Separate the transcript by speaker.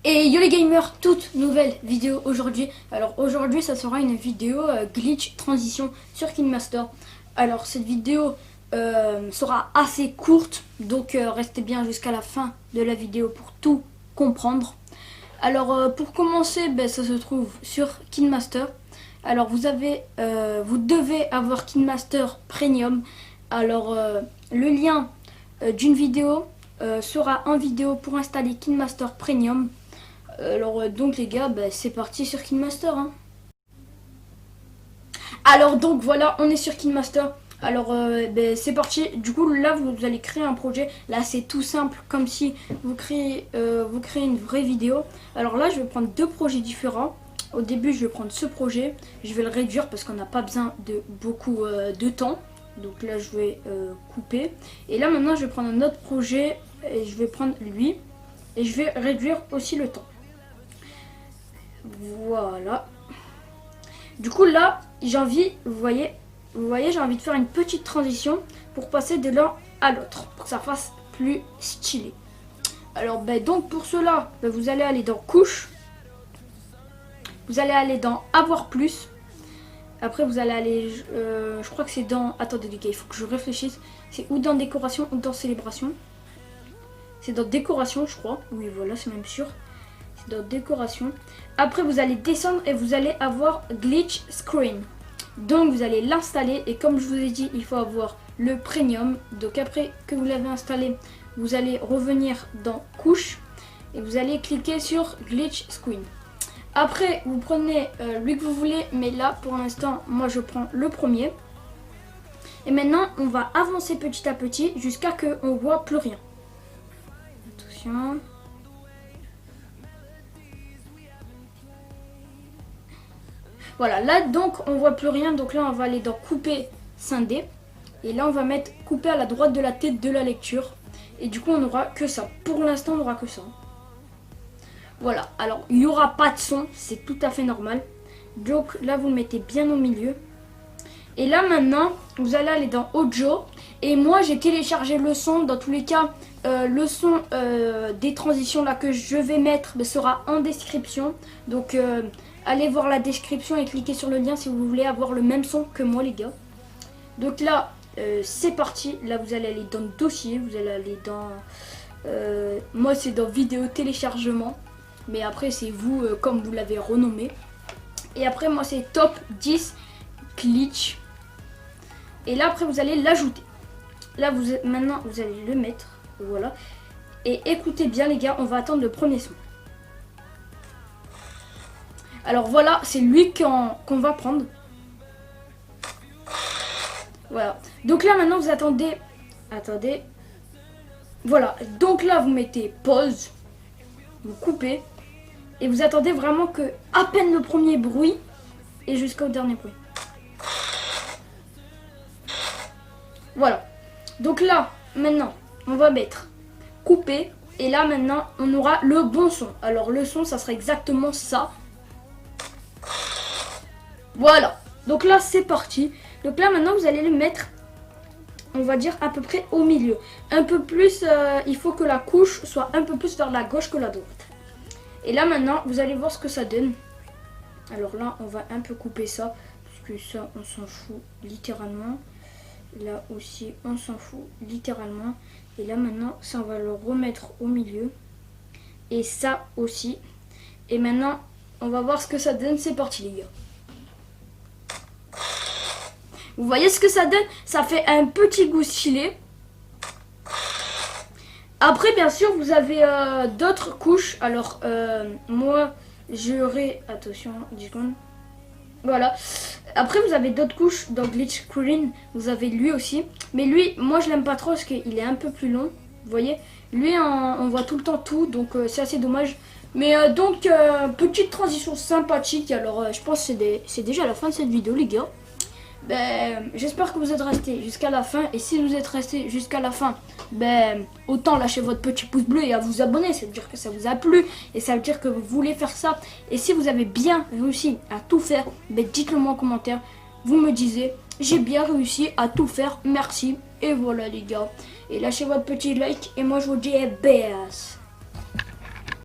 Speaker 1: Et yo les gamers, toute nouvelle vidéo aujourd'hui. Alors aujourd'hui ça sera une vidéo glitch transition sur KineMaster. Alors cette vidéo sera assez courte, donc restez bien jusqu'à la fin de la vidéo pour tout comprendre. Alors pour commencer, ça se trouve sur KineMaster. Alors vous devez avoir KineMaster Premium. Alors le lien d'une vidéo sera en vidéo pour installer KineMaster Premium. Alors donc les gars, c'est parti sur KineMaster hein. Alors donc voilà, on est sur KineMaster. Alors c'est parti. Du coup là vous allez créer un projet. Là c'est tout simple, comme si vous créez une vraie vidéo. Alors là je vais prendre deux projets différents. Au début je vais prendre ce projet. Je vais le réduire parce qu'on n'a pas besoin de beaucoup de temps. Donc là je vais couper. Et là maintenant je vais prendre un autre projet. Et je vais prendre lui. Et je vais réduire aussi le temps. Voilà. Du coup là j'ai envie, vous voyez j'ai envie de faire une petite transition pour passer de l'un à l'autre, pour que ça fasse plus stylé. Alors donc pour cela, vous allez aller dans couche, vous allez aller dans avoir plus, après vous allez aller, je crois que c'est dans, attendez les gars, il faut que je réfléchisse, c'est ou dans décoration ou dans célébration. C'est dans décoration je crois, oui voilà c'est même sûr. Dans décoration. Après vous allez descendre et vous allez avoir glitch screen. Donc vous allez l'installer et comme je vous ai dit il faut avoir le premium. Donc après que vous l'avez installé, vous allez revenir dans couche et vous allez cliquer sur glitch screen. Après vous prenez lui que vous voulez, mais là pour l'instant moi je prends le premier. Et maintenant on va avancer petit à petit jusqu'à ce qu'on voit plus rien. Attention. Voilà, là donc on voit plus rien, donc là on va aller dans couper scindé. Et là on va mettre couper à la droite de la tête de la lecture. Et du coup on n'aura que ça. Pour l'instant on aura que ça. Voilà, alors il n'y aura pas de son, c'est tout à fait normal. Donc là vous le mettez bien au milieu. Et là maintenant vous allez aller dans audio. Et moi j'ai téléchargé le son, dans tous les cas le son des transitions là que je vais mettre sera en description. Donc allez voir la description et cliquez sur le lien si vous voulez avoir le même son que moi les gars. Donc là c'est parti. Là vous allez aller dans le dossier. Vous allez aller dans moi c'est dans vidéo téléchargement. Mais après c'est vous comme vous l'avez renommé. Et après moi c'est top 10 glitch. Et là après vous allez l'ajouter. Là maintenant vous allez le mettre. Voilà. Et écoutez bien les gars, on va attendre le premier son. Alors voilà, c'est lui qu'on va prendre. Voilà. Donc là maintenant vous attendez. Attendez. Voilà. Donc là vous mettez pause. Vous coupez. Et vous attendez vraiment que à peine le premier bruit. Et jusqu'au dernier bruit. Voilà. Donc là maintenant on va mettre couper. Et là maintenant on aura le bon son. Alors le son ça sera exactement ça. Voilà, donc là c'est parti. Donc là maintenant vous allez le mettre, on va dire à peu près au milieu. Un peu plus, il faut que la couche soit un peu plus vers la gauche que la droite. Et là maintenant vous allez voir ce que ça donne. Alors là on va un peu couper ça, parce que ça on s'en fout littéralement. Là aussi on s'en fout littéralement. Et là maintenant ça on va le remettre au milieu. Et ça aussi. Et maintenant on va voir ce que ça donne, c'est parti les gars. Vous voyez ce que ça donne? Ça fait un petit goût stylé. Après, bien sûr, vous avez d'autres couches. Alors, moi, j'aurai... Attention, 10 secondes. Voilà. Après, vous avez d'autres couches dans Glitch Screen. Vous avez lui aussi. Mais lui, moi, je l'aime pas trop parce qu'il est un peu plus long. Vous voyez? Lui, on voit tout le temps tout. Donc, c'est assez dommage. Mais donc, petite transition sympathique. Alors, je pense que c'est déjà la fin de cette vidéo, les gars. J'espère que vous êtes restés jusqu'à la fin. Et si vous êtes restés jusqu'à la fin, autant lâcher votre petit pouce bleu et à vous abonner. Ça veut dire que ça vous a plu et ça veut dire que vous voulez faire ça. Et si vous avez bien réussi à tout faire, dites-le moi en commentaire. Vous me disiez, j'ai bien réussi à tout faire, merci. Et voilà les gars. Et lâchez votre petit like et moi je vous dis BS.